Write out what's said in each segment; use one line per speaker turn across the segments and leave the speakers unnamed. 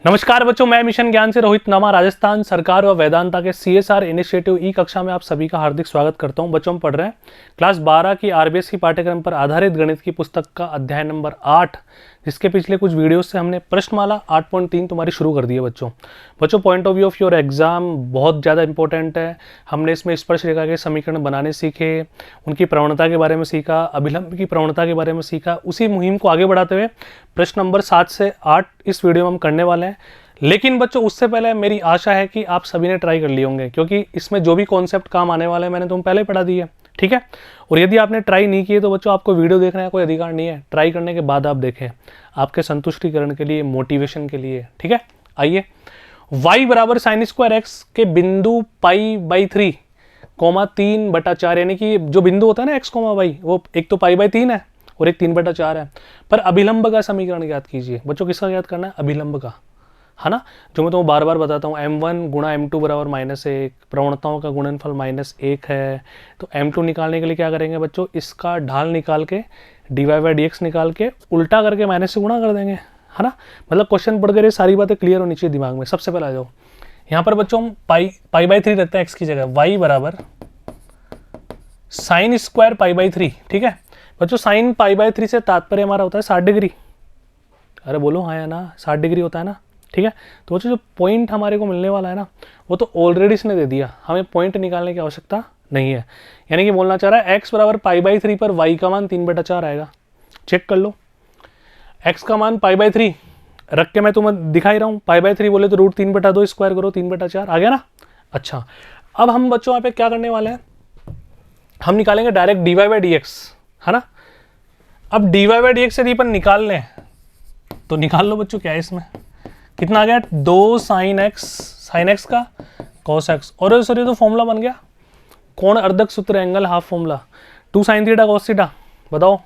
नमस्कार बच्चों, मैं मिशन ज्ञान से रोहित नमा राजस्थान सरकार व वेदांता के सीएसआर इनिशिएटिव ई कक्षा में आप सभी का हार्दिक स्वागत करता हूं। बच्चों, हम पढ़ रहे हैं क्लास 12 की आरबीएसई पाठ्यक्रम पर आधारित गणित की पुस्तक का अध्याय नंबर 8, जिसके पिछले कुछ वीडियोस से हमने प्रश्नमाला 8.3 तुम्हारी शुरू कर दी है। बच्चों point of view of your exam बहुत ज़्यादा इंपॉर्टेंट है। हमने इसमें स्पर्श रेखा के समीकरण बनाने सीखे, उनकी प्रवणता के बारे में सीखा, अभिलंब की प्रवणता के बारे में सीखा। उसी मुहिम को आगे बढ़ाते हुए प्रश्न नंबर 7 से 8 इस वीडियो में हम करने वाले हैं। लेकिन बच्चों, उससे पहले मेरी आशा है कि आप सभी ने ट्राई कर लिए होंगे, क्योंकि इसमें जो भी कॉन्सेप्ट काम आने वाले हैं मैंने तुम पहले पढ़ा दी है, ठीक है। और यदि आपने ट्राई नहीं किए तो बच्चों आपको वीडियो देखने का कोई अधिकार नहीं है, ट्राई करने के बाद आप देखें, आपके संतुष्टिकरण के लिए, मोटिवेशन के लिए, ठीक है। आइए, y बराबर साइन स्क्वायर एक्स के बिंदु π/3 कोमा 3/4, यानी कि जो बिंदु होता है ना x कोमा y, वो एक तो π/3 है और एक 3/4 है। पर अभिलंब का समीकरण याद कीजिए बच्चों। किसका याद करना है? अभिलंब का, है ना, जो मैं तुम्हें बार बार बताता हूँ। m1 गुणा m2 बराबर -1, प्रवणताओं का गुणनफल -1 है। तो m2 निकालने के लिए क्या करेंगे बच्चों? इसका ढाल निकाल के dy/dx निकाल के उल्टा करके माइनस से गुणा कर देंगे, है ना। मतलब क्वेश्चन पढ़ कर सारी बातें क्लियर होनी चाहिए दिमाग में। सबसे पहले आ जाओ यहाँ पर बच्चों, हम π/3 रखते हैं x की जगह। y बराबर साइन स्क्वायर π/3, ठीक है बच्चों। साइन π/3 से तात्पर्य हमारा होता है 60 डिग्री। अरे बोलो हाँ या ना, 60 डिग्री होता है ना, ठीक है। तो बच्चों जो पॉइंट हमारे को मिलने वाला है ना, वो तो ऑलरेडी इसने दे दिया, हमें पॉइंट निकालने की आवश्यकता नहीं है। यानी कि बोलना चाह रहा है x बराबर π/3 पर y का मान 3/4 आएगा। चेक कर लो, x का मान π/3 रख के मैं तुम्हें दिखा ही रहा हूँ। π/3 बोले तो √3/2 स्क्वायर करो, 3/4 आ गया ना। अच्छा, अब हम बच्चों यहाँ पे क्या करने वाले हैं? हम निकालेंगे डायरेक्ट dy/dx, है ना। अब dy/dx यदि अपन निकाल लें तो निकाल लो बच्चों। क्या है इसमें? कितना आ गया? 2 sin x का cos x। और सॉरी, तो फॉर्मूला बन गया कोण अर्धक सूत्र angle half formula. 2 sin theta cos theta, बताओ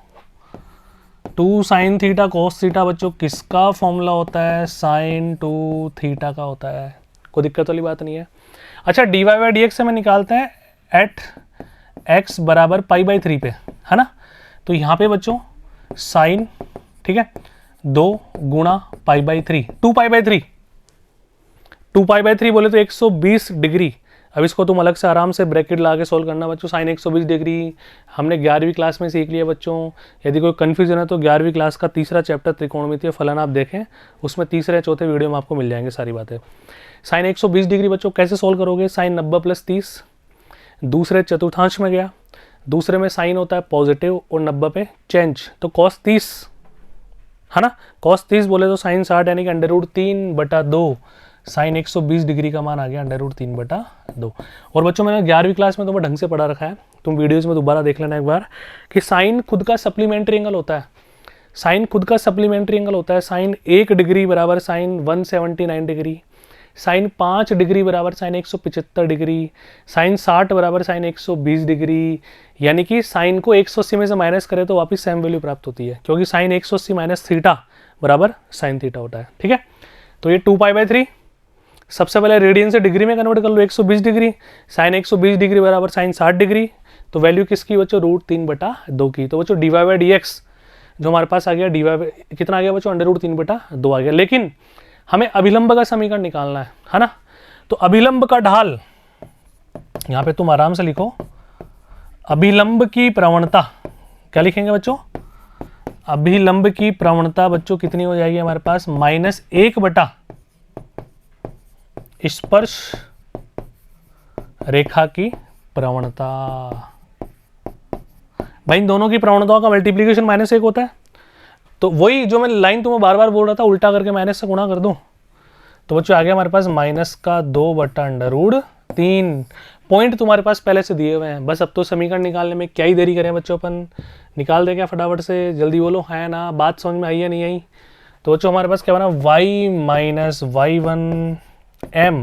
2 sin थीटा cos थीटा बच्चों किसका फॉर्मूला होता है? sin 2 थीटा का होता है। कोई दिक्कत वाली बात नहीं है। अच्छा, dy/dx से मैं निकालते हैं एट x बराबर π/3 पे, है ना। तो यहाँ पे बच्चों साइन, ठीक है, 2 गुणा π/3, 2π/3 बोले तो 120 डिग्री। अब इसको तुम अलग से आराम से ब्रैकेट लगा के सोल्व करना बच्चों। साइन 120 डिग्री हमने 11वीं क्लास में सीख लिया बच्चों। यदि कोई कन्फ्यूजन है तो 11वीं क्लास का तीसरा चैप्टर त्रिकोणमितीय फलन आप देखें, उसमें तीसरे चौथे वीडियो में आपको मिल जाएंगे सारी बातें। साइन 120 डिग्री बच्चों कैसे सोल्व करोगे? साइन 90 + 30 दूसरे चतुर्थांश में गया, दूसरे में साइन होता है पॉजिटिव और 90 पे चेंज, तो cos 30, है ना। cos 30 बोले तो साइन 60, यानी कि √3/2। साइन 120 डिग्री का मान आ गया √3/2। और बच्चों मैंने 11वीं क्लास में तुम्हें ढंग से पढ़ा रखा है, तुम वीडियोस में दोबारा देख लेना एक बार, कि साइन खुद का सप्लीमेंट्री एंगल होता है। साइन खुद का सप्लीमेंट्री एंगल होता है। साइन 1 डिग्री बराबर साइन 179 डिग्री, साइन 5 डिग्री बराबर साइन 175 डिग्री, साइन 60 बराबर साइन 120 डिग्री। यानी कि साइन को 180 में से माइनस करें तो वापस सेम वैल्यू प्राप्त होती है, क्योंकि साइन 180 माइनस थीटा बराबर साइन थीटा होता है, ठीक है। तो ये 2π/3 सबसे पहले रेडियन से डिग्री में कन्वर्ट कर लो, 120 डिग्री। साइन 120 डिग्री बराबर साइन 60 डिग्री, तो वैल्यू किसकी बच्चों? √3/2 की। तो बच्चों dy/dx जो हमारे पास आ गया, dy कितना आ गया बच्चों? √3/2 आ गया। लेकिन हमें अभिलंब का समीकरण निकालना है ना। तो अभिलंब का ढाल यहां पे तुम आराम से लिखो, अभिलंब की प्रवणता। क्या लिखेंगे बच्चों? अभिलंब की प्रवणता बच्चों कितनी हो जाएगी हमारे पास? -1 स्पर्श रेखा की प्रवणता। भाई इन दोनों की प्रवणताओं का मल्टीप्लीकेशन -1 होता है। तो वही जो मैं लाइन तुम्हें बार बार बोल रहा था, उल्टा करके माइनस से गुणा कर दूं, तो बच्चों आ गया हमारे पास -2/√3। पॉइंट तुम्हारे पास पहले से दिए हुए हैं, बस अब तो समीकरण निकालने में क्या ही देरी करें बच्चों, अपन निकाल दे क्या फटाफट से? जल्दी बोलो है ना, बात समझ में आई है नहीं आई? तो बच्चों हमारे पास क्या बना? y - y1 m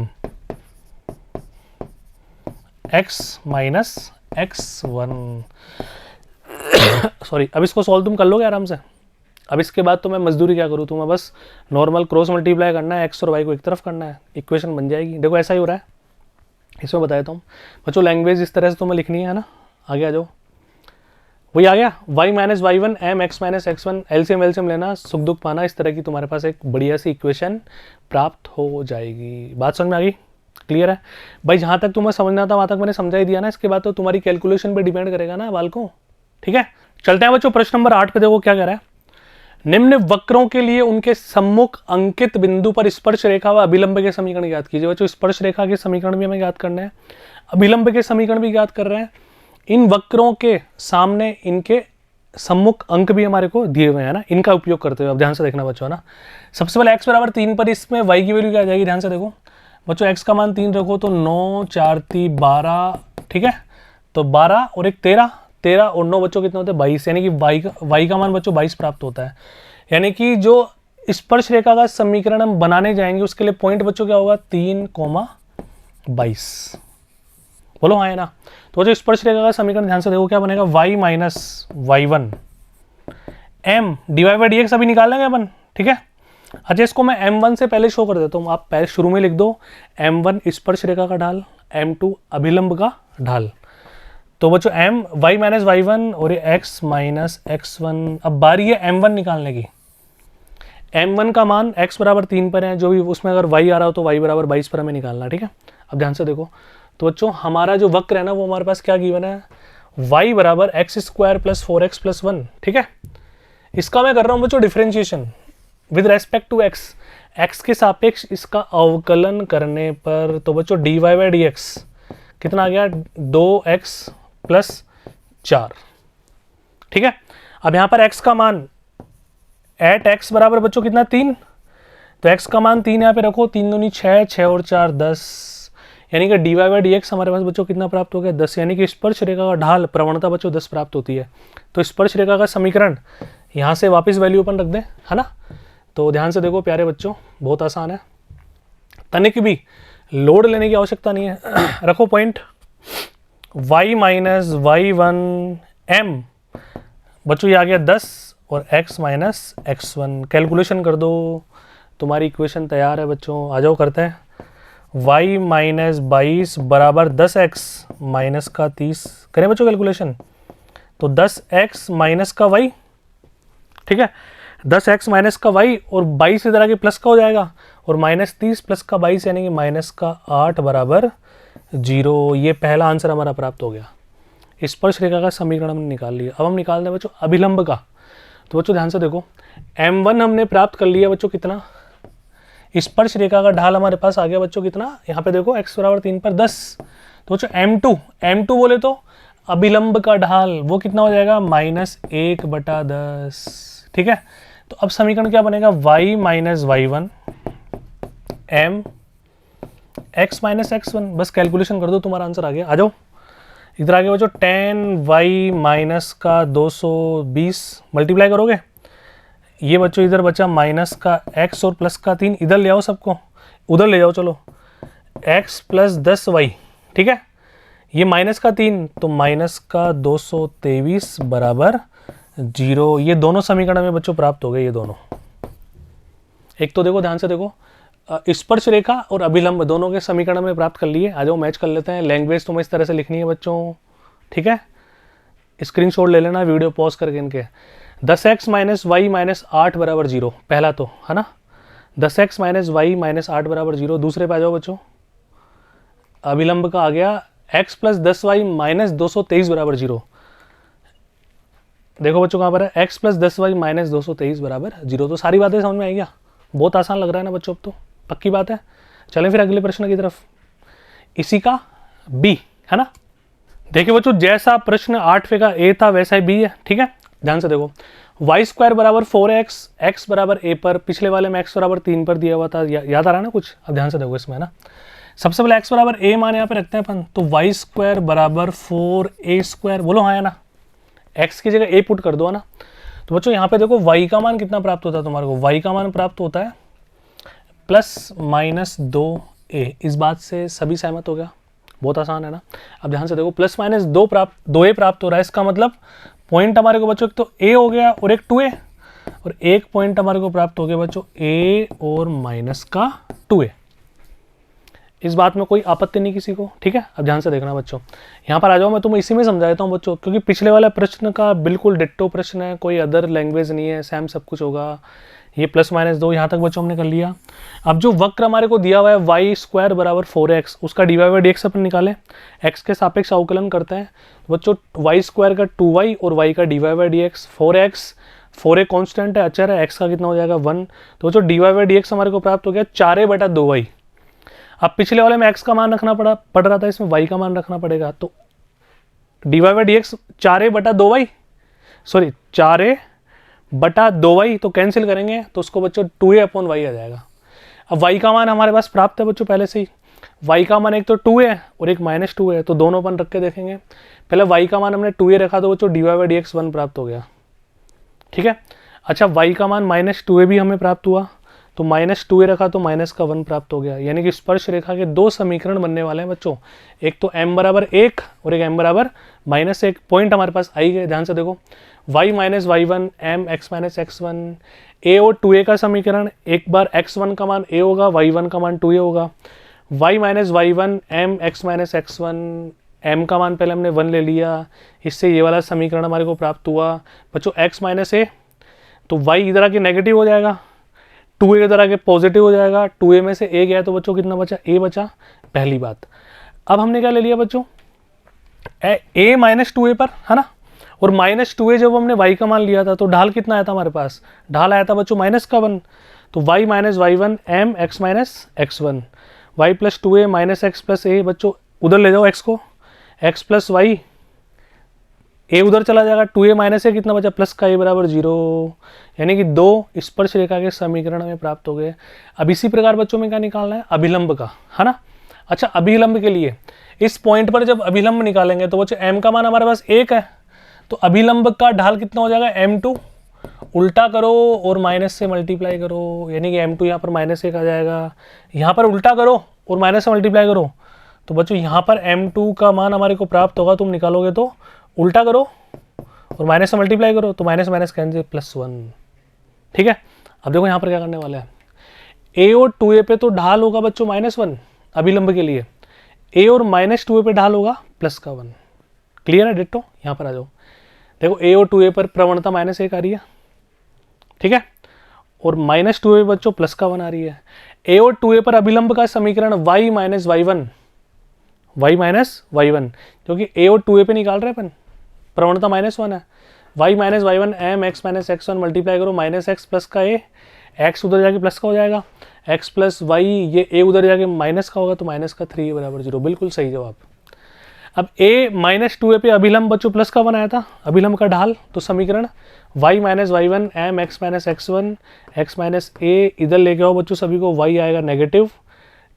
x - x1 sorry. अब इसको सॉल्व तुम कर लोगे आराम से। अब इसके बाद तो मैं मजदूरी क्या करूँ? तुम्हें बस नॉर्मल क्रॉस मल्टीप्लाई करना है, x और y को एक तरफ करना है, इक्वेशन बन जाएगी। देखो ऐसा ही हो रहा है, इसमें बताया था बच्चों। लैंग्वेज इस तरह से तुम्हें लिखनी है ना। आगे आ जाओ। वही आ गया, y minus y one m x minus x one, LCM LCM लेना, सुख दुख पाना, इस तरह की तुम्हारे पास एक बढ़िया सी इक्वेशन प्राप्त हो जाएगी। बात समझ में आ गई? क्लियर है भाई? जहाँ तक तुम्हें समझना था वहाँ तक मैंने समझा ही दिया ना, इसके बाद तो तुम्हारी कैलकुलेशन पे डिपेंड करेगा ना बालकों। ठीक है, चलते हैं बच्चों प्रश्न नंबर 8 पे। देखो क्या कह रहा है, निम्न वक्रों के लिए उनके सम्मुख अंकित बिंदु पर स्पर्श रेखा व अभिलंब के समीकरण याद कीजिए। बच्चों स्पर्श रेखा के समीकरण भी हमें याद करना है, अभिलंब के समीकरण भी याद कर रहे हैं। इन वक्रों के सामने इनके सम्मुख अंक भी हमारे को दिए हुए हैं ना, इनका उपयोग करते हुए अब ध्यान से देखना बच्चों ना। सबसे पहले x बराबर 3 पर इसमें y की वैल्यू क्या आ जाएगी, ध्यान से देखो बच्चों। x का मान 3 रखो तो 9 4 3 12, ठीक है, तो 12 और एक 13, 13 और 9 बच्चों कितने होते हैं 22, यानी कि y का मान बच्चों 22 प्राप्त होता है। यानी कि जो स्पर्श रेखा का समीकरण हम बनाने जाएंगे उसके लिए पॉइंट बच्चों क्या होगा 3,22। बोलो हाँ है ना। तो जो स्पर्श रेखा का समीकरण ध्यान से देखो क्या बनेगा, y minus y one m divide by D x अभी निकाल लेंगे अपन, ठीक है। अच्छा इसको मैं m1 से पहले शो कर देता हूँ, आप पहले शुरू में लिख दो m1 स्पर्श रेखा का ढाल, m2 अभिलंब का ढाल। तो बच्चों m y minus y one और ये x माइनस एक्स वन। अब बारी है m1 निकालने की। m1 का मान x बराबर 3 पर है, जो भी उसमें अगर y आ रहा हो तो y बराबर 22 पर हमें निकालना, ठीक है। अब ध्यान से देखो तो बच्चों हमारा जो वक्र है ना वो हमारे पास क्या गिवन है, y बराबर x square plus 4x plus 1, ठीक है। इसका मैं कर रहा हूँ बच्चों differentiation with respect to x, x के सापेक्ष इसका अवकलन करने पर। तो बच्चों dy बाई डी एक्स कितना आ गया 2x प्लस 4, ठीक है। अब यहाँ पर x का मान एट x बराबर बच्चों कितना 3, तो x का मान 3 यहाँ पे रखो, 3 दूनी 6, 6 और 4 10, यानी कि dy बाई डी एक्स हमारे पास बच्चों कितना प्राप्त हो गया 10, यानी कि स्पर्श रेखा का ढाल प्रवणता बच्चों 10 प्राप्त होती है। तो स्पर्श रेखा का समीकरण यहाँ से वापस वैल्यू अपन रख दें, है ना। तो ध्यान से देखो प्यारे बच्चों बहुत आसान है, तनिक भी लोड लेने की आवश्यकता नहीं है। रखो point y minus y one m बच्चों ये आ गया 10 और x minus x one, calculation कर दो, तुम्हारी इक्वेशन तैयार है बच्चों। आ जाओ करते हैं, y माइनस 22 बराबर 10x माइनस का 30, करें बच्चों कैलकुलेशन। तो 10x माइनस का y, ठीक है, 10x माइनस का y और 22 इधर आके प्लस का हो जाएगा, और माइनस 30 प्लस का 22 यानी कि माइनस का 8 बराबर 0। ये पहला आंसर हमारा प्राप्त हो गया। स्पर्श रेखा का समीकरण हमने निकाल लिया। अब हम निकाल दें बच्चों अभिलंब का। तो बच्चों ध्यान से देखो m1 हमने प्राप्त कर लिया बच्चों कितना, स्पर्श रेखा का ढाल हमारे पास आ गया बच्चों कितना, यहाँ पे देखो x बराबर 3 पर 10। तो बच्चों m2 बोले तो अभिलंब का ढाल वो कितना हो जाएगा -1/10, ठीक है। तो अब समीकरण क्या बनेगा y minus y one m x minus x one, बस कैलकुलेशन कर दो तुम्हारा आंसर आ गया। आ जाओ इधर आगे बच्चों 10y माइनस का 220 मल्टीप्लाई करोगे, ये बच्चों इधर बचा माइनस का x और प्लस का 3, इधर ले आओ सबको, उधर ले जाओ चलो, x प्लस 10y, ठीक है। ये माइनस का 3 तो माइनस का 223 बराबर 0। ये दोनों समीकरण में बच्चों प्राप्त हो गए, ये दोनों। एक तो देखो ध्यान से देखो स्पर्श रेखा और अभिलंब दोनों के समीकरण में प्राप्त कर लिए। आ जाओ मैच कर लेते हैं। लैंग्वेज तुम्हें इस तरह से लिखनी है बच्चों, ठीक है। स्क्रीनशॉट ले लेना वीडियो पॉज करके इनके। 10x माइनस वाई माइनस 8 बराबर 0, पहला तो है ना, 10x माइनस वाई माइनस 8 बराबर 0। दूसरे पे आ जाओ बच्चों, अभिलंब का आ गया x प्लस 10y माइनस 223 बराबर 0। देखो बच्चों कहाँ पर है x प्लस 10y माइनस 223 बराबर 0। तो सारी बातें समझ में आई क्या? बहुत आसान लग रहा है ना बच्चों, अब तो पक्की बात है। चलें फिर अगले प्रश्न की तरफ, इसी का b है ना। देखिए बच्चों जैसा प्रश्न 8वें का a था वैसा ही b है, ठीक है। ध्यान से देखो वाई स्क्वायर बराबर 4x, x बराबर a पर, पिछले वाले में x बराबर 3 पर दिया हुआ था, याद आ रहा है ना कुछ। अब ध्यान से देखो इसमें ना, सबसे पहले x बराबर a मान यहाँ पे रखते हैं अपन, तो वाई स्क्वायर बराबर 4a स्क्वायर, बोलो हाँ है ना, x की जगह a पुट कर दो है ना। तो बच्चों यहाँ पे देखो y का मान कितना प्राप्त होता है तुम्हारे को, y का मान प्राप्त होता है प्लस माइनस 2a। इस बात से सभी सहमत हो गया, बहुत आसान है ना। अब ध्यान से देखो प्लस माइनस 2a प्राप्त हो रहा है, इसका मतलब पॉइंट हमारे को बच्चों एक तो a हो गया और एक 2a, और एक पॉइंट हमारे को प्राप्त हो गया बच्चों a और माइनस का 2a। इस बात में कोई आपत्ति नहीं किसी को, ठीक है। अब ध्यान से देखना बच्चों, यहाँ पर आ जाओ, मैं तुम्हें इसी में समझा देता हूँ बच्चों, क्योंकि पिछले वाला प्रश्न का बिल्कुल डिट्टो प्रश्न है, कोई अदर लैंग्वेज नहीं है, सेम सब कुछ होगा। ये +-2 यहाँ तक बच्चों हमने कर लिया। अब जो वक्र हमारे को दिया हुआ है y² बराबर 4x, उसका dy/dx अपन निकालें, x के सापेक्ष अवकलन करते हैं। तो बच्चों y² का 2y और y का dy/dx, 4a कॉन्स्टेंट है, अचर है, x का कितना हो जाएगा 1। तो बच्चों dy/dx हमारे को प्राप्त हो गया 4a/2y। अब पिछले वाले में x का मान रखना पड़ रहा था, इसमें y का मान रखना पड़ेगा। तो dy/dx 4a/2y, सॉरी 4a/2y, तो कैंसिल करेंगे तो उसको बच्चों 2a/y आ जाएगा। अब y का मान हमारे पास प्राप्त है बच्चों पहले से ही, y का मान एक तो 2 है और एक -2 है, तो दोनों अपन रख के देखेंगे। पहले y का मान हमने 2a रखा तो बच्चों dy/dx 1 प्राप्त हो गया, ठीक है। अच्छा y का मान -2a भी हमें प्राप्त हुआ, तो -2a रखा तो माइनस का 1 प्राप्त हो गया। यानी कि स्पर्श रेखा के दो समीकरण बनने वाले हैं बच्चों, एक तो m बराबर 1 और एक m बराबर -1। पॉइंट हमारे पास आई गए, ध्यान से देखो, y minus y1 m x minus x1, a और 2a का समीकरण, एक बार x1 का मान a होगा, y1 का मान 2a होगा। y minus y1 m x minus x1, m का मान पहले हमने 1 ले लिया, इससे ये वाला समीकरण हमारे को प्राप्त हुआ बच्चों x माइनस a, तो y इधर आके नेगेटिव हो जाएगा, 2a इधर आके पॉजिटिव हो जाएगा, 2a में से a गया तो बच्चों कितना बचा, a बचा, पहली बात। अब हमने क्या ले लिया बच्चों, a माइनस 2a पर, है ना, और -2a जब हमने y का मान लिया था तो ढाल कितना आया था हमारे पास, ढाल आया था बच्चों -1, तो y minus y1 m x minus x1, y plus 2a minus x plus a, बच्चों उधर ले जाओ x को, x प्लस y, a उधर चला जाएगा, 2a माइनस a कितना बचा, प्लस का a बराबर 0, यानी कि दो स्पर्श रेखा के समीकरण हमें प्राप्त हो गए। अब इसी प्रकार बच्चों में क्या निकालना है, अभिलंब का, है ना। अच्छा, अभिलंब के लिए इस पॉइंट पर जब अभिलंब निकालेंगे तो बच्चों m का मान हमारे पास 1 है, तो अभिलंब का ढाल कितना हो जाएगा m2, उल्टा करो और माइनस से मल्टीप्लाई करो, यानी कि m2 यहाँ पर -1 आ जाएगा, यहाँ पर उल्टा करो और माइनस से मल्टीप्लाई करो, तो बच्चों यहाँ पर m2 का मान हमारे को प्राप्त होगा, तुम निकालोगे तो उल्टा करो और माइनस से मल्टीप्लाई करो, तो माइनस माइनस कैंसिल, +1, ठीक है। अब देखो यहाँ पर क्या करने वाला है, a और 2a पे तो ढाल होगा बच्चों -1 अभिलंब के लिए, a और -2a पे ढाल होगा +1, क्लियर है डिट्टो। यहाँ पर आ जाओ, देखो a और 2a पर प्रवणता -1 आ रही है, ठीक है, और -2a बच्चों +1 आ रही है। a और 2a पर अभिलंब का समीकरण y माइनस y1, क्योंकि a और 2a पे निकाल रहे हैं अपन, प्रवणता -1 है, y minus y1 m x minus x1 multiply करो -x प्लस का a, x उधर जाके प्लस का हो जाएगा, x प्लस y, ये a उधर जाके माइनस का होगा, तो माइनस का 3 बराबर 0, बिल्कुल सही जवाब। अब a -2a पे अभिलंब बच्चों प्लस का बनाया था, अभिलंब का ढाल, तो समीकरण y minus y1 m x minus x1 x minus a, इधर लेके आओ बच्चों सभी को, y आएगा नेगेटिव,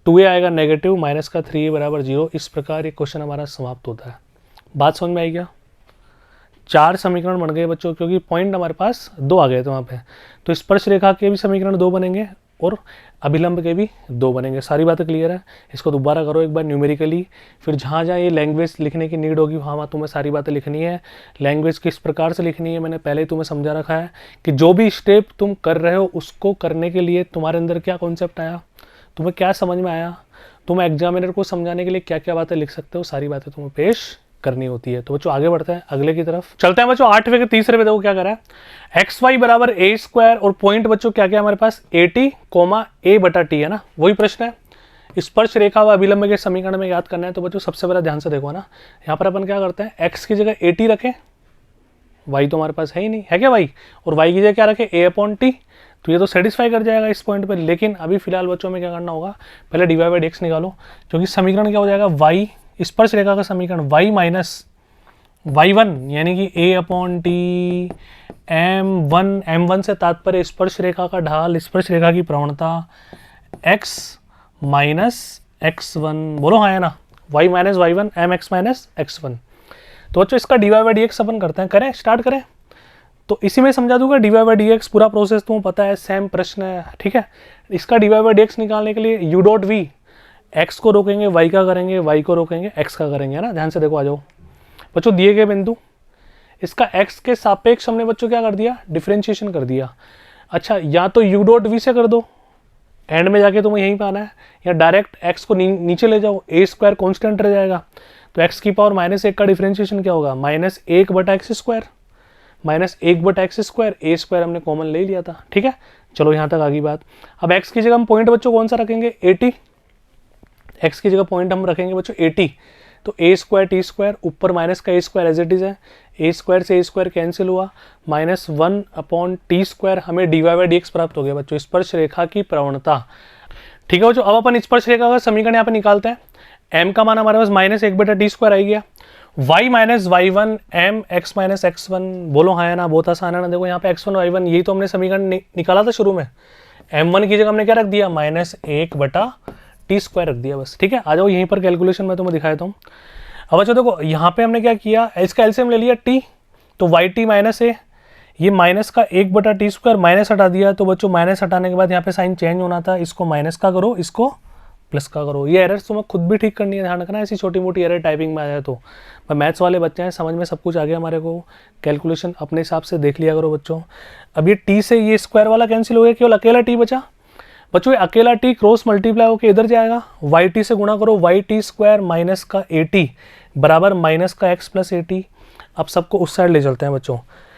2a आएगा नेगेटिव, माइनस का 3 बराबर 0। इस प्रकार ये क्वेश्चन हमारा समाप्त होता है। बात समझ में आई क्या? 4 समीकरण बन गए बच्चों, क्योंकि पॉइंट हमारे पास 2 आ गए थे वहाँ पे, तो स्पर्श रेखा के भी समीकरण 2 बनेंगे और अभिलंब के भी 2 बनेंगे। सारी बातें क्लियर है? इसको दोबारा करो एक बार न्यूमेरिकली, फिर जहाँ जहाँ ये लैंग्वेज लिखने की नीड होगी वहाँ तुम्हें सारी बातें लिखनी है। लैंग्वेज किस प्रकार से लिखनी है मैंने पहले ही तुम्हें समझा रखा है, कि जो भी स्टेप तुम कर रहे हो उसको करने के लिए तुम्हारे अंदर क्या कॉन्सेप्ट आया, तुम्हें क्या समझ में आया, तुम एग्जामिनर को समझाने के लिए क्या क्या बातें लिख सकते हो, सारी बातें तुम्हें पेश करनी होती है। तो बच्चों आगे बढ़ते हैं, अगले की तरफ चलते हैं बच्चों। 8वें के तीसरे पे देखो क्या करा है, एक्स वाई बराबर ए स्क्वायर, और पॉइंट बच्चों क्या क्या हमारे पास AT, A/T है ना, वही प्रश्न है। स्पर्श रेखा व अभिलंब के समीकरण में याद करना है। तो बच्चों सबसे पहले ध्यान से देखो ना, यहाँ पर अपन क्या करते हैं, एक्स की जगह AT रखें, वाई तो हमारे पास है ही नहीं, है क्या वाई, और वाई की जगह क्या रखें A/T, तो ये तो सेटिस्फाई कर जाएगा इस पॉइंट पे। लेकिन अभी फिलहाल बच्चों में क्या करना होगा, पहले dy/dx निकालो, क्योंकि समीकरण क्या हो जाएगा, y स्पर्श रेखा का समीकरण y माइनस y1 यानी कि A/T m1 से तात्पर्य स्पर्श रेखा का ढाल, स्पर्श रेखा की प्रवणता x माइनस x1, बोलो हाँ है ना, y minus y1 mx minus x1। तो बच्चों इसका dy/dx अपन करते हैं, करें, स्टार्ट करें। तो इसी में समझा दूंगा dy/dx, पूरा प्रोसेस तुम्हें पता है, सेम प्रश्न है, ठीक है। इसका dy/dx निकालने के लिए u.v, x को रोकेंगे y का करेंगे, y को रोकेंगे x का करेंगे, है ना। ध्यान से देखो, आ जाओ बच्चों, दिए गए बिंदु, इसका x के सापेक्ष हमने बच्चों क्या कर दिया, डिफरेंशिएशन कर दिया। अच्छा, या तो u.v से कर दो, एंड में जाके तुम्हें यहीं पे आना है, या डायरेक्ट x को नीचे ले जाओ, a स्क्वायर कॉन्स्टेंट रह जाएगा, तो x की पावर -1 का डिफरेंशिएशन क्या होगा, -1 बटा एक्स स्क्वायर, -1 बटा एक्स स्क्वायर, a स्क्वायर हमने कॉमन ले लिया था। ठीक है, चलो यहाँ तक आ गई बात। अब x की जगह हम पॉइंट बच्चों कौन सा रखेंगे, 80, x की जगह पॉइंट हम रखेंगे बच्चों 80, तो a स्क्वायर टी स्क्वायर, ऊपर माइनस का a square as it is है, a स्क्वायर से a स्क्वायर कैंसिल हुआ, -1 अपॉन टी स्क्वायर, हमें dy बाई dx प्राप्त हो गया बच्चों, स्पर्श रेखा की प्रवणता। ठीक है बच्चों, अब अपन स्पर्श रेखा का समीकरण यहाँ पे निकालते हैं। m का मान हमारे पास -1 बटा टी स्क्वायर आ गया, y minus y one m x minus x one, बोलो हाँ है ना, बहुत आसान है ना। देखो यहाँ पे x1 y1 यही तो हमने समीकरण निकाला था शुरू में, m1 की जगह हमने क्या रख दिया, -1 बटा टी स्क्वायर रख दिया बस। ठीक है, आ जाओ यहीं पर कैलकुलेशन में तुम्हें दिखाया हूँ। अब अच्छा देखो यहाँ पे हमने क्या किया, इसका एलसीएम ले लिया t, तो वाई टी माइनस ए, ये माइनस का 1 बटा टी स्क्वायर माइनस हटा दिया, तो बच्चों माइनस हटाने के बाद यहाँ पे साइन चेंज होना था, इसको माइनस का करो, इसको प्लस का करो। ये एरर्स तुम्हें खुद भी ठीक करनी है, ध्यान रखना, ऐसी छोटी मोटी एरर टाइपिंग में आ जाए तो। भाई मैथ्स वाले बच्चे हैं, समझ में सब कुछ आ गया हमारे को, कैलकुलेशन अपने हिसाब से देख लिया करो बच्चों। अब ये टी से ये स्क्वायर वाला कैंसिल हो गया, केवल अकेला टी बचा बच्चों, ये अकेला टी क्रॉस मल्टीप्लाई होकर इधर जाएगा, वाई टी से गुणा करो, वाई टी स्क्वायर माइनस का ए टी बराबर माइनस का एक्स प्लस ए टी। अब सबको उस साइड ले चलते हैं बच्चों,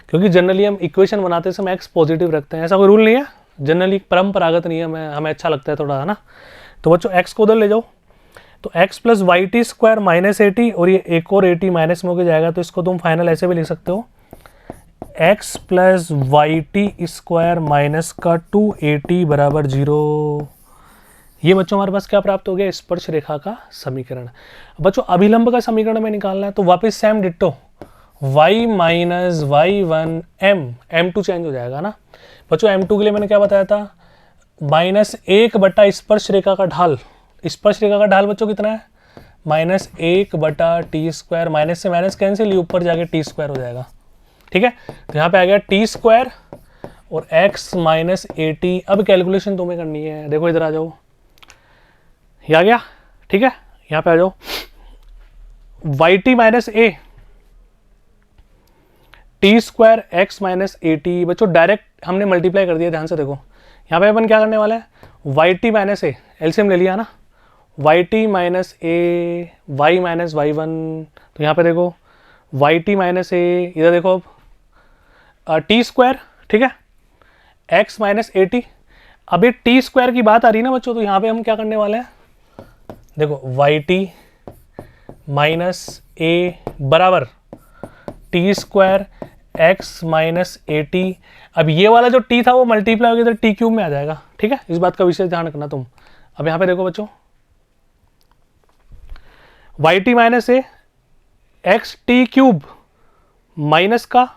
क्योंकि जनरली हम इक्वेशन बनाते समय एक्स पॉजिटिव रखते हैं, ऐसा कोई रूल नहीं है, जनरली परंपरागत नियम है, हमें अच्छा लगता है थोड़ा, है ना। तो बच्चों एक्स को उधर ले जाओ, तो x plus y t square minus a t, और ये एक और ए टी माइनस में होकर जाएगा, तो इसको तुम फाइनल ऐसे भी लिख सकते हो, x plus y t square minus का 2at बराबर 0। ये बच्चों हमारे पास क्या प्राप्त हो गया, स्पर्श रेखा का समीकरण। बच्चों अभिलंब का समीकरण में निकालना है, तो वापस same ditto, y minus y one m two change हो जाएगा ना बच्चों। m2 के लिए मैंने क्या बताया था, -1 बटा स्पर्श रेखा का ढाल, स्पर्श रेखा का ढाल बच्चों कितना है, -1 बटा टी स्क्वायर, माइनस से माइनस कैंसिल, ऊपर जाके टी स्क्वायर हो जाएगा। ठीक है, तो यहाँ पे आ गया टी स्क्वायर और x माइनस ए टी। अब कैलकुलेशन तुम्हें करनी है, देखो इधर आ जाओ, ये आ गया। ठीक है, यहाँ पे आ जाओ, y t minus a t square x minus a t, बच्चों डायरेक्ट हमने मल्टीप्लाई कर दिया, ध्यान से देखो। यहाँ पे अपन क्या करने वाला है, वाई टी माइनस ए, एलसीएम ले लिया ना, वाई टी माइनस ए वाई माइनस वाई वन, तो यहाँ पे देखो वाई टी माइनस ए, इधर देखो अब टी स्क्वायर, ठीक है, एक्स माइनस ए टी। अब ये टी स्क्वायर की बात आ रही है ना बच्चों, तो यहाँ पे हम क्या करने वाले हैं, देखो वाई टी माइनस ए बराबर T square x minus a T. अब ये वाला जो टी था वो मल्टीप्लाई होकर इधर टी क्यूब में आ जाएगा। ठीक है, इस बात का विशेष ध्यान रखना तुम। अब यहाँ पे देखो बच्चों, वाई टी माइनस ए एक्स टी क्यूब माइनस का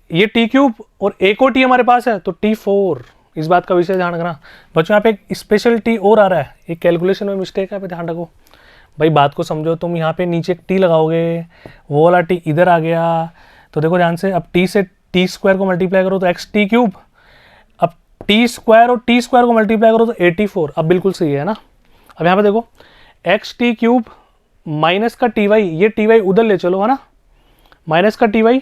ये टी क्यूब और एक और टी हमारे पास है, तो टी फोर, इस बात का विशेष ध्यान रखना बच्चों। यहाँ पे एक स्पेशल टी और आ रहा है, एक कैलकुलेशन में मिस्टेक है, पे ध्यान रखो भाई, बात को समझो। तुम यहाँ पे नीचे एक टी लगाओगे, वो वाला टी इधर आ गया, तो देखो ध्यान से, अब टी से टी स्क्वायर को मल्टीप्लाई करो तो एक्स टी क्यूब, अब टी स्क्वायर और टी स्क्वायर को मल्टीप्लाई करो तो 84। अब बिल्कुल सही है ना। अब यहाँ पे देखो एक्स टी क्यूब माइनस का टी वाई, ये टी वाई उधर ले चलो, है ना, माइनस का टी वाई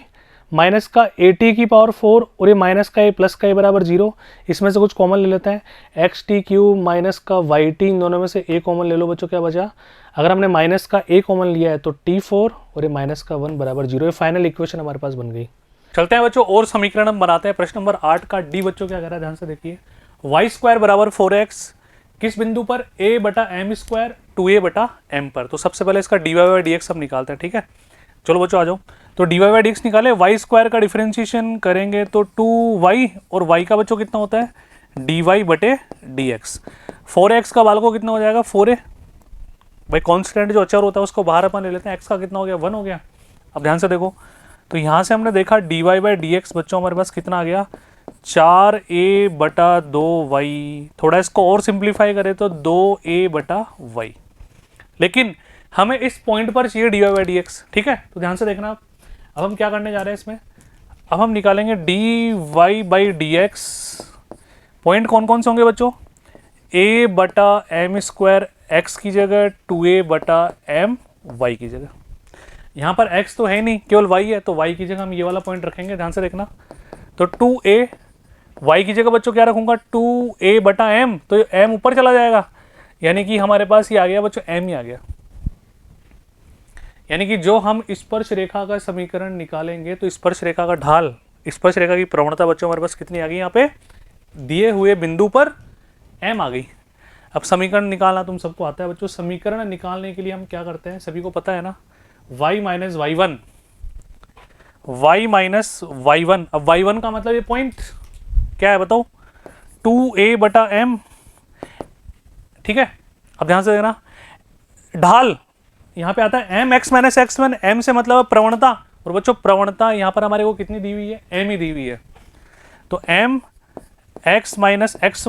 माइनस का ए टी की पावर 4 और ये माइनस का ए प्लस का ए बराबर 0। इसमें से कुछ कॉमन ले लेते हैं, एक्स टी क्यूब माइनस का वाई टी, इन दोनों में से ए कॉमन ले लो बच्चों, क्या बचा, अगर हमने माइनस का ए कॉमन लिया है तो टी फोर और ये माइनस का 1 बराबर 0। ये फाइनल इक्वेशन हमारे पास बन गई। चलते हैं बच्चों और समीकरण हम बनाते हैं। प्रश्न नंबर 8 का डी बच्चों क्या कह रहा है, ध्यान से देखिए, वाई स्क्वायर बराबर 4x किस बिंदु पर a बटा एम स्क्वायर 2a बटा एम पर। तो सबसे पहले इसका d Y by D x हम निकालते हैं। ठीक है, चलो बच्चों आ जाओ, तो d Y by D x निकाले, वाई स्क्वायर का डिफरेंशिएशन करेंगे तो 2y, और y का बच्चों कितना होता है, डी वाई बटे डी एक्स। 4x का बाल को कितना हो जाएगा, 4a, भाई कॉन्स्टेंट जो अचर होता है उसको बाहर अपन ले लेते हैं, x का कितना हो गया, 1 हो गया। अब ध्यान से देखो, तो यहाँ से हमने देखा d Y by D x बच्चों हमारे पास कितना आ गया, 4a बटा 2y। थोड़ा इसको और सिंप्लीफाई करें तो 2a बटा y, लेकिन हमें इस पॉइंट पर चाहिए d Y by D x. ठीक है, तो ध्यान से देखना। अब हम क्या करने जा रहे हैं इसमें, अब हम निकालेंगे d Y by D x. Point कौन कौन से होंगे बच्चों, a बटा एम स्क्वायर एक्स की जगह 2a बटा एम वाई की जगह। यहाँ पर x तो है नहीं, केवल y है, तो y की जगह हम ये वाला पॉइंट रखेंगे, ध्यान से देखना। तो 2a y की जगह बच्चों क्या रखूंगा 2a बटा m, तो m ऊपर चला जाएगा, यानी कि हमारे पास ये आ गया बच्चों m ही आ गया। यानी कि जो हम स्पर्श रेखा का समीकरण निकालेंगे तो स्पर्श रेखा का ढाल, स्पर्श रेखा की प्रवणता बच्चों हमारे पास कितनी आ गई, यहाँ पे दिए हुए बिंदु पर m आ गई। अब समीकरण निकालना तुम सबको आता है बच्चों, समीकरण निकालने के लिए हम क्या करते हैं, सभी को पता है ना, y minus y one, y minus y one. अब y1 का मतलब ये पॉइंट क्या है बताओ, 2a बटा m, ठीक है। अब ध्यान से देना, ढाल यहाँ पे आता है m x minus x one, m से मतलब प्रवणता, और बच्चों प्रवणता यहाँ पर हमारे को कितनी दी हुई है, m ही दी हुई है, तो m x minus x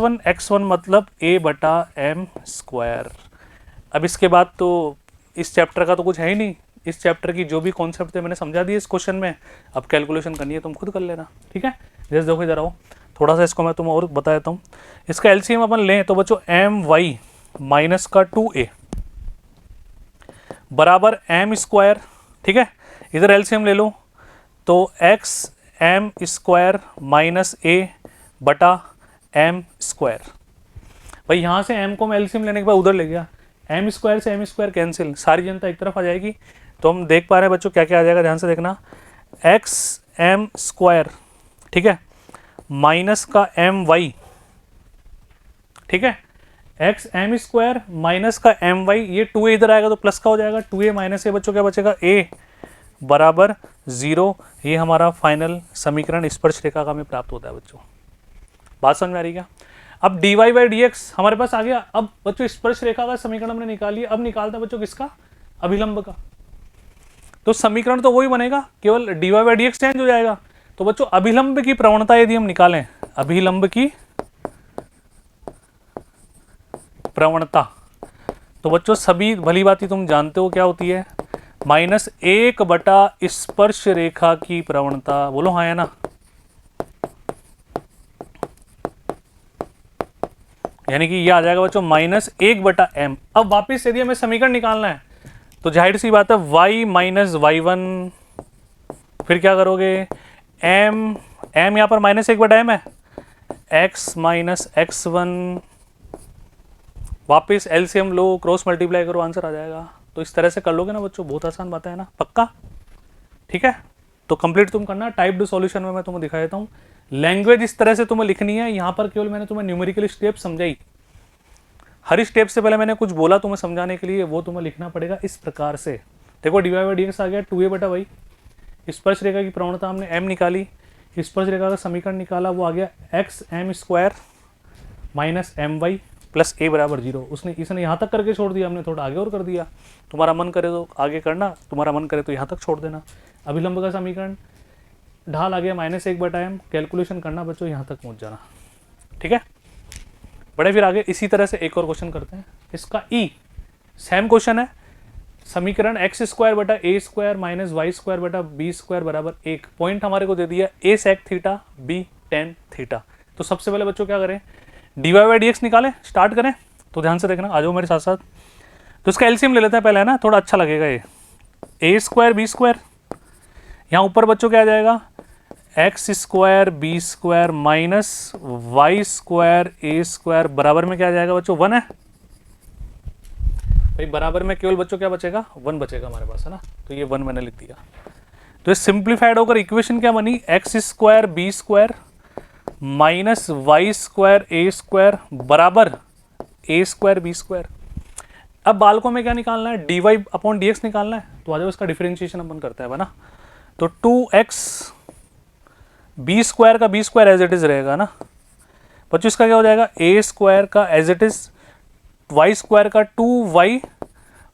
one मतलब a बटा m स्क्वायर। अब इसके बाद तो इस चैप्टर का तो कुछ है ही नहीं, इस चैप्टर की जो भी कॉन्सेप्ट थे मैंने समझा दिए इस क्वेश्चन में, अब कैलकुलेशन करनी है तुम खुद कर लेना, ठीक है। जैसे देखो इधर आओ, थोड़ा सा इसको मैं तुम और बता देता हूँ। इसका एलसीएम अपन लें तो बच्चों एम वाई माइनस का 2a बराबर m स्क्वायर, ठीक है। इधर एलसीएम ले लो तो x m square minus a बटा m स्क्वायर। भाई यहाँ से m को मैं एलसीएम लेने के बाद उधर ले गया, m स्क्वायर से m स्क्वायर कैंसिल, सारी जनता एक तरफ आ जाएगी, तो हम देख पा रहे हैं बच्चों क्या क्या आ जाएगा, ध्यान से देखना, x m स्क्वायर, ठीक है, माइनस का m y, ठीक है, एक्स एम स्क्वायर माइनस का एम वाई, ये 2a इधर आएगा तो प्लस का हो जाएगा, 2a माइनस ए बच्चों क्या बचेगा, a बराबर 0। ये हमारा फाइनल समीकरण स्पर्श रेखा का हमें प्राप्त होता है बच्चों। बात समझ में आ रही क्या? अब dy बाई डी एक्स हमारे पास आ गया। अब बच्चों स्पर्श रेखा का समीकरण हमने निकाल लिया, अब निकालता है बच्चों किसका, अभिलंब का। तो समीकरण तो वही बनेगा, केवल dy by D x change हो जाएगा। तो बच्चों अभिलंब की प्रवणता यदि हम निकालें, अभिलंब की प्रवणता, तो बच्चों सभी भली बात तुम जानते हो क्या होती है, -1 बटा स्पर्श रेखा की प्रवणता, बोलो हाँ या ना। यानी कि ये आ जाएगा बच्चों -1 बटा m। अब वापिस यदि हमें समीकरण निकालना है तो जाहिर सी बात है y माइनस वाई वन, फिर क्या करोगे, m यहाँ पर -1 बटा m है, x माइनस एक्स वन, वापिस एलसीएम लो, क्रॉस मल्टीप्लाई करो, आंसर आ जाएगा। तो इस तरह से कर लोगे ना बच्चों, बहुत आसान बात है ना, पक्का, ठीक है। तो कंप्लीट तुम करना, टाइप्ड सॉल्यूशन में मैं तुम्हें दिखा देता हूँ। लैंग्वेज इस तरह से तुम्हें लिखनी है, यहाँ पर केवल मैंने तुम्हें न्यूमेरिकल स्टेप समझाई, हर स्टेप से पहले मैंने कुछ बोला तुम्हें समझाने के लिए, वो तुम्हें लिखना पड़ेगा इस प्रकार से। देखो D Y by D X आ गया 2a बटा वाई, स्पर्श रेखा की प्रवणता हमने m निकाली, स्पर्श रेखा का समीकरण निकाला, वो आ गया x m square minus m y plus a बराबर 0। इसने यहाँ तक करके छोड़ दिया, हमने थोड़ा आगे और कर दिया। तुम्हारा मन करे तो आगे करना, तुम्हारा मन करे तो यहाँ तक छोड़ देना। अभिलंब का समीकरण, ढाल आ गया -1 बटा m, कैलकुलेशन करना बच्चों, यहाँ तक पहुँच जाना, ठीक है। बड़े फिर आगे इसी तरह से एक और क्वेश्चन करते हैं। इसका ई सेम क्वेश्चन है, समीकरण एक्स स्क्वायर बटा ए स्क्वायर माइनस वाई स्क्वायर बटा बी स्क्वायर बराबर 1। पॉइंट हमारे को दे दिया a sec theta b tan theta. तो सबसे पहले बच्चों क्या करें, dy बाई डी एक्स निकालें, स्टार्ट करें। तो ध्यान से देखना, आ जाओ मेरे साथ साथ। तो इसका एलसीएम ले लेते हैं पहले, है ना, थोड़ा अच्छा लगेगा ये। ए स्क्वायर बी स्क्वायर, यहाँ ऊपर बच्चों क्या आ जाएगा, X square B square minus Y square A square बराबर में क्या आ जाएगा बच्चों, 1 है भाई। बराबर में केवल बच्चों क्या बचेगा, 1 बचेगा हमारे पास, है ना। तो ये 1 मैंने लिख दिया। तो ये सिंप्लीफाइड होकर इक्वेशन क्या बनी, X square B square minus Y square A square बराबर ए स्क्वायर बी स्क्वायर। अब बालकों में क्या निकालना है, d y upon d x निकालना है। तो आ जाओ इसका डिफरेंशिएशन अपन करते हैं ना। तो 2x बी स्क्वायर का B square as it is रहेगा ना बच्चों, इसका क्या हो जाएगा, ए स्क्वायर का as it is, y square का 2y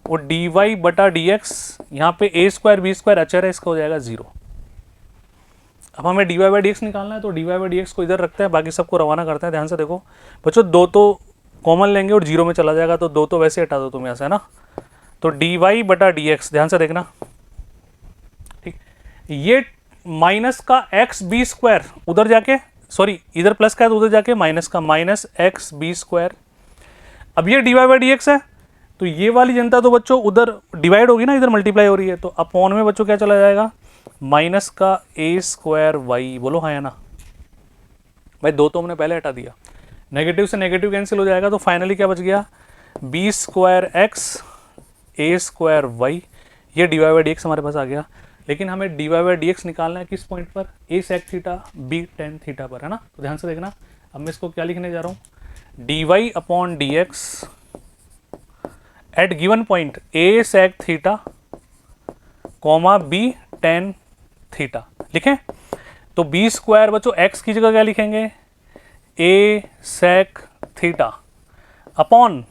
और डी वाई बटा डी एक्स, यहाँ पे ए स्क्वायर बी स्क्वायर अचर है, इसका हो जाएगा 0। अब हमें D Y by D x निकालना है, तो d Y by D x को इधर रखते हैं, बाकी सबको रवाना करते हैं। ध्यान से देखो बच्चों, 2 तो कॉमन लेंगे और 0 में चला जाएगा, तो 2 तो वैसे हटा दो तुम यहाँ से, है ना। तो डी वाई बटा डी एक्स, ध्यान से देखना, ठीक। ये माइनस का एक्स बी स्क्वायर उधर जाके, सॉरी इधर प्लस का है तो उधर जाके माइनस का, माइनस एक्स बी स्क्वायर। अब ये D Y by D x है, तो ये वाली जनता तो बच्चों उधर डिवाइड होगी ना, इधर मल्टीप्लाई हो रही है, तो अपॉन में बच्चों क्या चला जाएगा, माइनस का ए स्क्वायर वाई, बोलो हाँ या ना। भाई 2 तो हमने पहले हटा दिया, नेगेटिव से नेगेटिव कैंसिल हो जाएगा, तो फाइनली क्या बच गया, B square X A square Y, ये D Y by D X हमारे पास आ गया। लेकिन हमें D Y by D x निकालना है किस पॉइंट पर, A sec theta B tan theta पर, है ना। तो ध्यान से देखना, अब मैं इसको क्या लिखने जा रहा हूँ, d y upon d x at given point A sec theta comma B tan theta लिखें। तो बी स्क्वायर बच्चों एक्स की जगह क्या लिखेंगे, ए सेक थीटा अपॉन,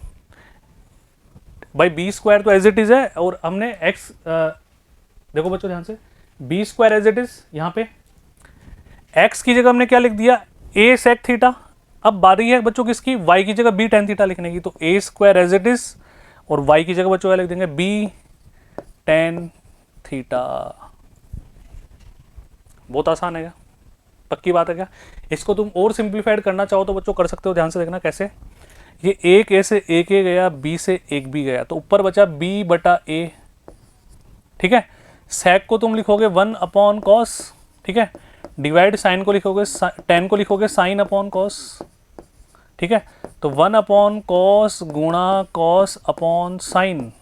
भाई बी स्क्वायर तो एज इट इज है, और हमने एक्स देखो बच्चों ध्यान से, B square as it is, यहां पे एक्स की जगह हमने क्या लिख दिया, ए सेक थीटा। अब बारी है बच्चों किसकी, वाई की जगह बी टेन थीटा लिखने की, तो ए स्क्वायर एज इट इज और वाई की जगह बच्चों क्या लिख देंगे, बी टेन थीटा। बहुत आसान है क्या, पक्की बात है क्या। इसको तुम और सिंप्लीफाइड करना चाहो तो बच्चों कर सकते हो, ध्यान से देखना कैसे। ये एक ए से एक ए गया, बी से एक बी गया, तो ऊपर बचा बी बटा ए, ठीक है। सेक को तुम लिखोगे 1 अपॉन कॉस, ठीक है। डिवाइड साइन को लिखोगे, टेन को लिखोगे साइन अपॉन कॉस, ठीक है। तो 1 अपॉन कॉस गुणा कॉस अपॉन साइन,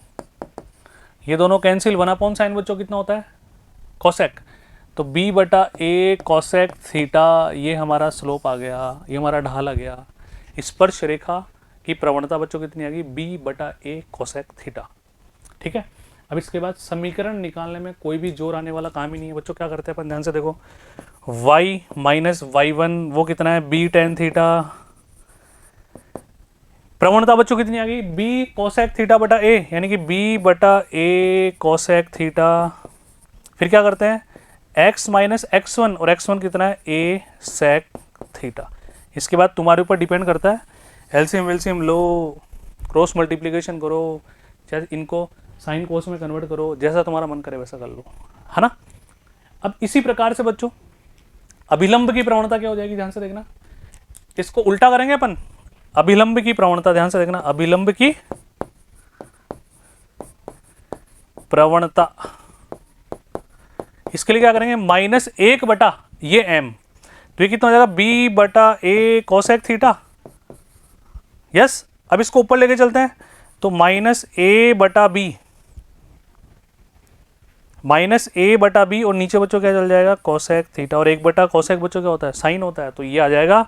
ये दोनों कैंसिल, 1 अपॉन साइन बच्चों कितना होता है, कॉसेक। तो b बटा ए कॉसेक थीटा, ये हमारा स्लोप आ गया, ये हमारा ढाल आ गया। स्पर्श रेखा की प्रवणता बच्चों कितनी आ गई, b बटा ए कॉसेक थीटा, ठीक है। अब इसके बाद समीकरण निकालने में कोई भी जोर आने वाला काम ही नहीं है बच्चों। क्या करते हैं अपन, ध्यान से देखो, y माइनस वाई वन वो कितना है, b टेन थीटा, प्रवणता बच्चों कितनी आ गई, b कॉसेक थीटा बटा a, यानी कि b बटा ए कॉसेक थीटा। फिर क्या करते हैं, x माइनस एक्स वन, और x1 कितना है, a सेक थीटा। इसके बाद तुम्हारे ऊपर डिपेंड करता है, एलसीएम वेलसीएम लो, क्रॉस मल्टीप्लिकेशन करो, चाहे इनको साइन कोस में कन्वर्ट करो, जैसा तुम्हारा मन करे वैसा कर लो, है ना। अब इसी प्रकार से बच्चों अभिलंब की प्रवणता क्या हो जाएगी, ध्यान से देखना, इसको उल्टा करेंगे अपन। अभिलंब की प्रवणता, ध्यान से देखना, अभिलंब की प्रवणता, इसके लिए क्या करेंगे, माइनस एक बटा ये m, तो ये कितना हो जाएगा, b बटा ए कॉसेक थीटा, यस। अब इसको ऊपर लेके चलते हैं, तो माइनस ए बटा बी, माइनस ए बटा बी, और नीचे बच्चों क्या चल जाएगा, कॉसेक थीटा, और एक बटा कॉसेक बच्चों क्या होता है, साइन होता है, तो ये आ जाएगा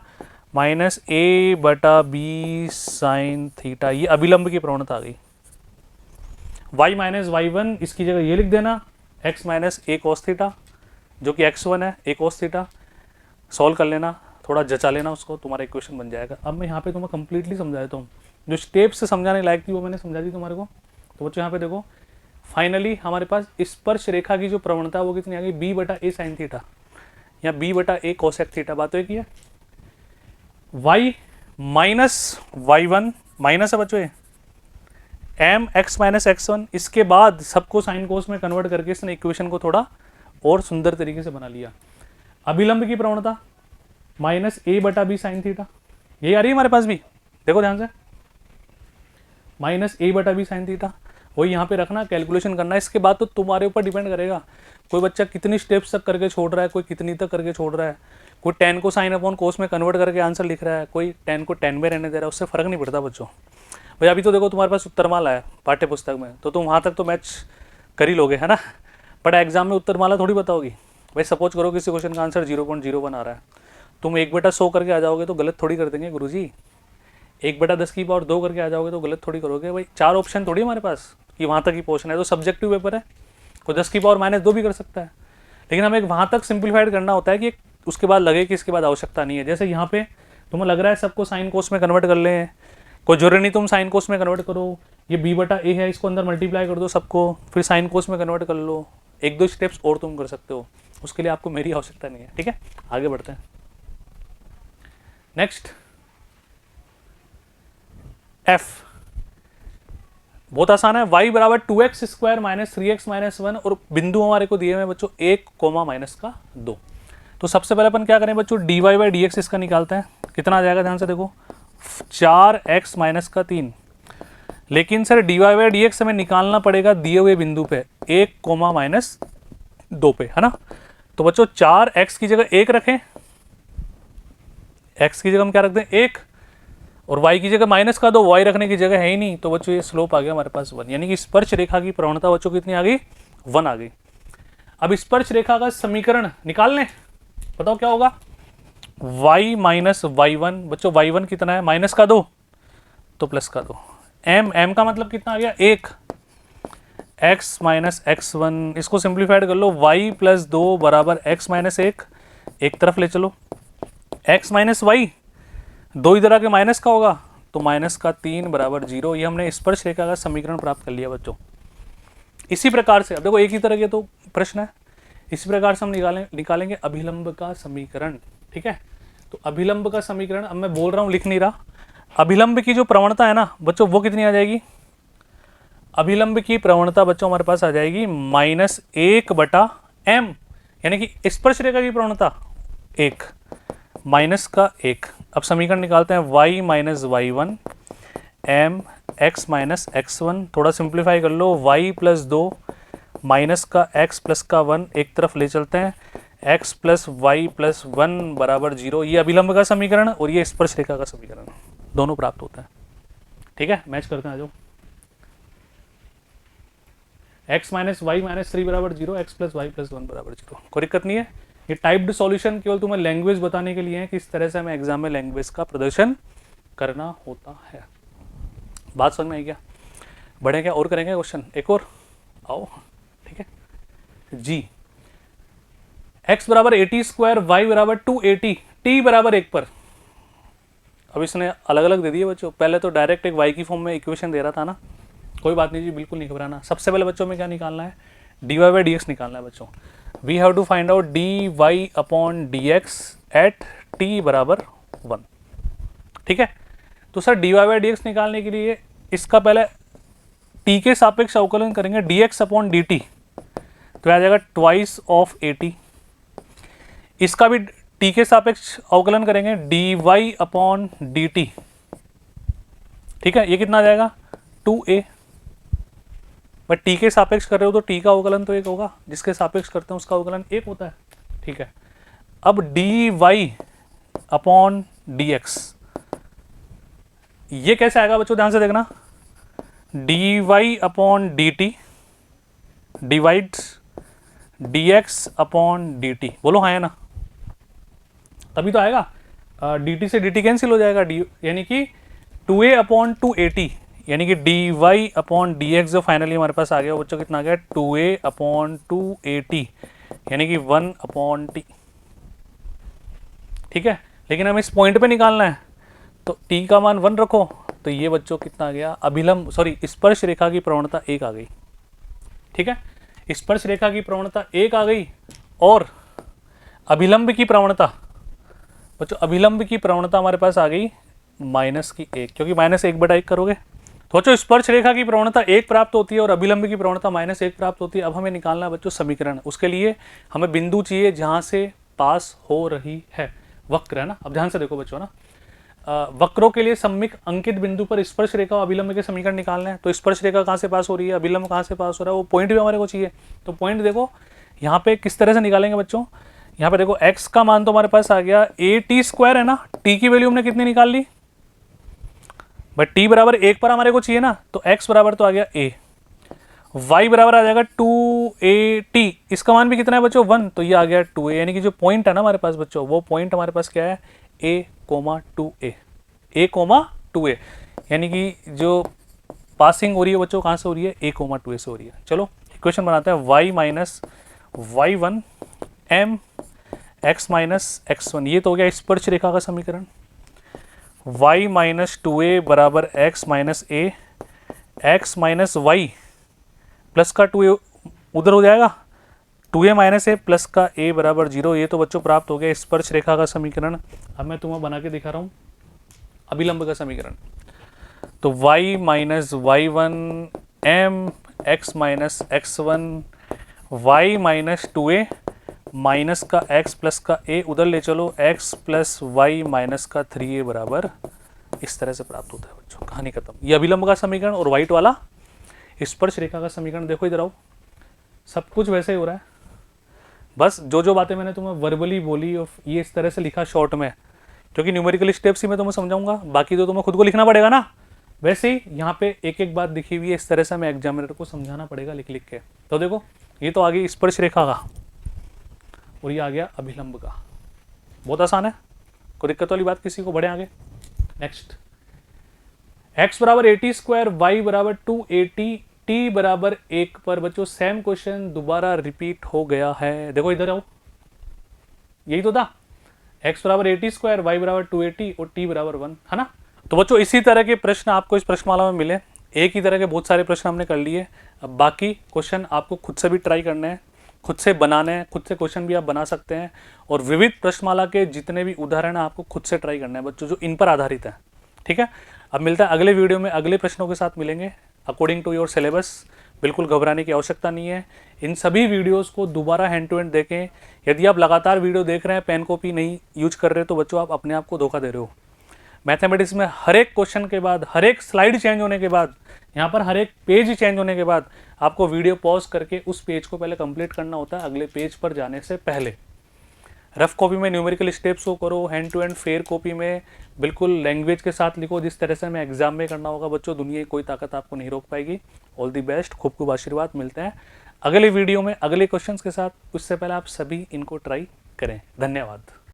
माइनस ए बटा बी साइन थीटा। ये अभिलंब की प्रवणता आ गई। y माइनस वाई वन, इसकी जगह ये लिख देना, x माइनस ए कॉस थीटा, जो कि x1 है, ए कॉस थीटा। सॉल्व कर लेना, थोड़ा जचा लेना उसको, तुम्हारा इक्वेशन बन जाएगा। अब मैं यहाँ पे तुम्हें कंप्लीटली समझा देता हूँ, जो स्टेप्स से समझाने लायक थी वो मैंने समझा दी तुम्हारे को। तो बच्चों यहाँ पे देखो, फाइनली हमारे पास स्पर्श रेखा की जो प्रवणता वो कितनी आ गई, b बटा ए साइन थीटा या b बटा ए कॉसेक थीटा। बात तो एक ही है। y minus y one minus है बच्चों, m x minus x one, इसके बाद सबको साइन कोस में कन्वर्ट करके इसने इक्वेशन को थोड़ा और सुंदर तरीके से बना लिया। अभिलंब की प्रवणता माइनस ए बटा बी साइन थीटा, यही आ रही है हमारे पास भी, देखो ध्यान से, माइनस ए बटा बी साइन थीटा, वही यहाँ पे रखना, कैलकुलेशन करना। इसके बाद तो तुम्हारे ऊपर डिपेंड करेगा, कोई बच्चा कितनी स्टेप्स तक करके छोड़ रहा है, कोई कितनी तक करके छोड़ रहा है, कोई 10 को साइन अपॉन कोस में कन्वर्ट करके आंसर लिख रहा है, कोई 10 को 10 में रहने दे रहा है, उससे फर्क नहीं पड़ता बच्चों। भाई अभी तो देखो तुम्हारे पास उत्तरमाला है पाठ्य पुस्तक में, तो तुम वहाँ तक तो मैच कर ही लोगे, है ना। बट एग्जाम में उत्तरमाला थोड़ी बताओगी। भाई सपोज करो किसी क्वेश्चन का आंसर 0.01 आ रहा है, तुम 1/100 करके आ जाओगे तो गलत थोड़ी कर देंगे गुरुजी। 1/10 की पावर 2 करके आ जाओगे तो गलत थोड़ी करोगे। भाई 4 ऑप्शन थोड़ी हमारे पास कि वहाँ तक ही पहुँचना है, तो सब्जेक्टिव पेपर है, कोई 10 की पावर -2 भी कर सकता है। लेकिन हमें वहाँ तक सिंप्लीफाइड करना होता है कि उसके बाद लगे कि इसके बाद आवश्यकता नहीं है। जैसे यहाँ पे तुम्हें लग रहा है सबको साइन कोस में कन्वर्ट कर लें, कोई जरूरी नहीं तुम साइन कोस में कन्वर्ट करो, ये b बटा ए है, इसको अंदर मल्टीप्लाई कर दो सबको, फिर साइन कोस में कन्वर्ट कर लो। 1-2 स्टेप्स और तुम कर सकते हो, उसके लिए आपको मेरी आवश्यकता नहीं है, ठीक है। आगे बढ़ते हैं। नेक्स्ट f, बहुत आसान है। y बराबर 2x square minus 3x minus 1, और बिंदु हमारे को दिए हुए हैं बच्चों 1 कोमा -2। तो सबसे पहले अपन क्या करें बच्चों, dy बाई डी एक्स इसका निकालते हैं। कितना आ जाएगा, ध्यान से देखो, 4x माइनस का 3। लेकिन sir dy by D x हमें निकालना पड़ेगा दिए हुए बिंदु पे 1 कोमा -2 पे, है ना। तो बच्चों 4x की जगह 1 रखें,
x की जगह हम क्या रख दें 1 और y की जगह माइनस का 2, y रखने की जगह है ही नहीं, तो बच्चों ये स्लोप आ गया हमारे पास 1, यानी कि स्पर्श रेखा की प्रवणता बच्चों कितनी आ गई 1 आ गई। अब स्पर्श रेखा का समीकरण निकाल लें, बताओ क्या होगा, y माइनस वाई वन, बच्चों y1 कितना है माइनस का 2 तो प्लस का 2, m का मतलब कितना आ गया 1, x माइनस एक्स वन, इसको सिंप्लीफाइड कर लो, y प्लस 2 बराबर x माइनस 1, एक तरफ ले चलो, x माइनस वाई, 2 इधर आके माइनस का होगा तो माइनस का 3 बराबर 0। ये हमने स्पर्श रेखा का समीकरण प्राप्त कर लिया बच्चों। इसी प्रकार से अब देखो एक ही तरह के तो प्रश्न है, इसी प्रकार से हम निकालेंगे अभिलंब का समीकरण। ठीक है, तो अभिलंब का समीकरण अब मैं बोल रहा हूं, लिख नहीं रहा। अभिलंब की जो प्रवणता है ना बच्चों वो कितनी आ जाएगी, अभिलंब की प्रवणता बच्चों हमारे पास आ जाएगी -1/m, यानी कि स्पर्श रेखा की प्रवणता 1 माइनस का 1। अब समीकरण निकालते हैं y minus y one m x minus x one, थोड़ा सिंप्लीफाई कर लो, y प्लस 2 माइनस का x प्लस का 1 एक तरफ ले चलते हैं, x प्लस वाई प्लस 1 बराबर 0। ये अभिलंब का समीकरण और ये स्पर्श रेखा का समीकरण दोनों प्राप्त होता है। ठीक है, मैच करते हैं, आ जाओ। x माइनस वाई माइनस 3 बराबर 0, x प्लस वाई प्लस 1 बराबर 0, कोई दिक्कत नहीं है। ये टाइप्ड सॉल्यूशन केवल तुम्हें लैंग्वेज बताने के लिए है कि इस तरह से हमें एग्जाम में लैंग्वेज का प्रदर्शन करना होता है। बात समझ में आई क्या, बढ़े क्या और करेंगे क्वेश्चन एक और, आओ। ठीक है जी, x बराबर 80 स्क्वायर, y बराबर 280, t बराबर 1 पर। अब इसने अलग अलग दे दिए बच्चों, पहले तो डायरेक्ट एक y की फॉर्म में इक्वेशन दे रहा था ना, कोई बात नहीं जी, बिल्कुल नहीं घबराना। सबसे पहले बच्चों में क्या निकालना है, dy/dx निकालना है बच्चों। We have to find out dy/dx at t बराबर 1। ठीक है, तो सर dy/dx निकालने के लिए इसका पहले t के सापेक्ष अवकलन करेंगे, dx/dt, तो आ जाएगा ट्वाइस ऑफ 80। इसका भी t के सापेक्ष अवकलन करेंगे, dy/dt। ठीक है, ये कितना आ जाएगा 2a, बट टी के सापेक्ष कर रहे हो तो टी का अवकलन तो एक होगा, जिसके सापेक्ष करते हैं उसका अवकलन एक होता है। ठीक है, अब dy/dx ये कैसे आएगा बच्चों, ध्यान से देखना, dy/dt डिवाइड्स dx/dt, बोलो हाँ है ना, तभी तो आएगा। dt से dt कैंसिल हो जाएगा, यानी कि 2a/280, यानी कि dy/dx जो फाइनली हमारे पास आ गया बच्चों कितना आ गया 2a/280, यानी कि 1/t। ठीक है, लेकिन हमें इस पॉइंट पे निकालना है तो t का मान 1 रखो, तो ये बच्चों कितना आ गया, अभिलंब स्पर्श रेखा की प्रवणता 1 आ गई। ठीक है, स्पर्श रेखा की प्रवणता 1 आ गई, और अभिलंब की प्रवणता बच्चों, अभिलंब की प्रवणता हमारे पास आ गई -1, क्योंकि -1/1 करोगे तो बच्चों स्पर्श रेखा की प्रवणता 1 प्राप्त होती है और अभिलंब की प्रवणता -1 प्राप्त होती है। अब हमें निकालना है बच्चों समीकरण, उसके लिए हमें बिंदु चाहिए जहां से पास हो रही है, वक्र है ना। अब ध्यान से देखो बच्चों ना, वक्रों के लिए सम्मिक अंकित बिंदु पर स्पर्श रेखा और अभिलंब के समीकरण निकालना है। तो स्पर्श रेखा कहाँ से पास हो रही है, अभिलंब कहाँ से पास हो रहा है, वो पॉइंट भी हमारे को चाहिए। तो पॉइंट देखो यहाँ पे किस तरह से निकालेंगे बच्चों, यहाँ पे देखो x का मान तो हमारे पास आ गया a² है ना, t की वैल्यू हमने कितनी निकाल ली, बट t बराबर 1 पर हमारे को चाहिए ना, तो x बराबर तो आ गया a, y बराबर आ जाएगा 2at, इसका मान भी कितना है बच्चों 1, तो ये आ गया 2a, यानी कि जो पॉइंट है ना हमारे पास बच्चों, वो पॉइंट हमारे पास क्या है a,2a, a,2a, यानी कि जो पासिंग हो रही है बच्चों कहाँ से हो रही है a,2a से हो रही है। चलो इक्वेशन बनाते हैं, y minus y one m x minus x1, ये तो हो गया स्पर्श रेखा का समीकरण। y माइनस 2a बराबर x minus a, x minus y plus का 2a उधर हो जाएगा, 2a माइनस a प्लस का a बराबर 0, ये तो बच्चों प्राप्त हो गया स्पर्श रेखा का समीकरण। अब मैं तुम्हें बना के दिखा रहा हूँ अभिलंब का समीकरण। तो y minus y one m x minus x1, y minus 2a minus का x प्लस का a उधर ले चलो, x प्लस वाई माइनस का 3a बराबर, इस तरह से प्राप्त होता है बच्चों, कहानी खत्म। ये अभिलंब का समीकरण और व्हाइट वाला स्पर्श रेखा का समीकरण। देखो इधर आओ, सब कुछ वैसे ही हो रहा है, बस जो जो बातें मैंने तुम्हें वर्बली बोली और ये इस तरह से लिखा शॉर्ट में, क्योंकि न्यूमेरिकल स्टेप्स ही मैं तुम्हें समझाऊंगा, बाकी तो तुम्हें खुद को लिखना पड़ेगा ना। वैसे ही यहाँ पे एक एक बात दिखी हुई है, इस तरह से हमें एग्जामिनर को समझाना पड़ेगा लिख लिख के। तो देखो ये तो आ गई स्पर्श रेखा का, और ये आ गया अभिलंब का। बहुत आसान है, कोई दिक्कत वाली बात किसी को? बढ़े आगे। नेक्स्ट, x बराबर 80 स्क्वायर, y बराबर 280, t बराबर 1 पर बच्चों सेम क्वेश्चन दोबारा रिपीट हो गया है। देखो इधर आओ, यही तो था, x बराबर 80 स्क्वायर, y बराबर 280 और t बराबर 1, है ना। तो बच्चों इसी तरह के प्रश्न आपको इस प्रश्नमाला में मिले, एक ही तरह के बहुत सारे प्रश्न हमने कर लिए। अब बाकी क्वेश्चन आपको खुद से भी ट्राई करने हैं, खुद से बनाने हैं, खुद से क्वेश्चन भी आप बना सकते हैं, और विविध प्रश्नमाला के जितने भी उदाहरण हैं आपको खुद से ट्राई करना है बच्चों, जो इन पर आधारित है। ठीक है, अब मिलता है अगले वीडियो में, अगले प्रश्नों के साथ मिलेंगे अकॉर्डिंग टू योर सिलेबस। बिल्कुल घबराने की आवश्यकता नहीं है, इन सभी वीडियोस को दोबारा हैंड टू हैंड देखें। यदि आप लगातार वीडियो देख रहे हैं, पेन कॉपी नहीं यूज कर रहे, तो बच्चों आप अपने आप को धोखा दे रहे हो। मैथमेटिक्स में हर एक क्वेश्चन के बाद, हर एक स्लाइड चेंज होने के बाद, यहाँ पर हर एक पेज चेंज होने के बाद आपको वीडियो पॉज करके उस पेज को पहले कंप्लीट करना होता है अगले पेज पर जाने से पहले। रफ कॉपी में न्यूमेरिकल स्टेप्स को करो, hand to hand fair copy में बिल्कुल लैंग्वेज के साथ लिखो, जिस तरह से हमें एग्जाम में करना होगा बच्चों। दुनिया की कोई ताकत आपको नहीं रोक पाएगी। ऑल दी बेस्ट, खूब खूब आशीर्वाद। मिलते हैं अगले वीडियो में अगले क्वेश्चंस के साथ। उससे पहले आप सभी इनको ट्राई करें। धन्यवाद।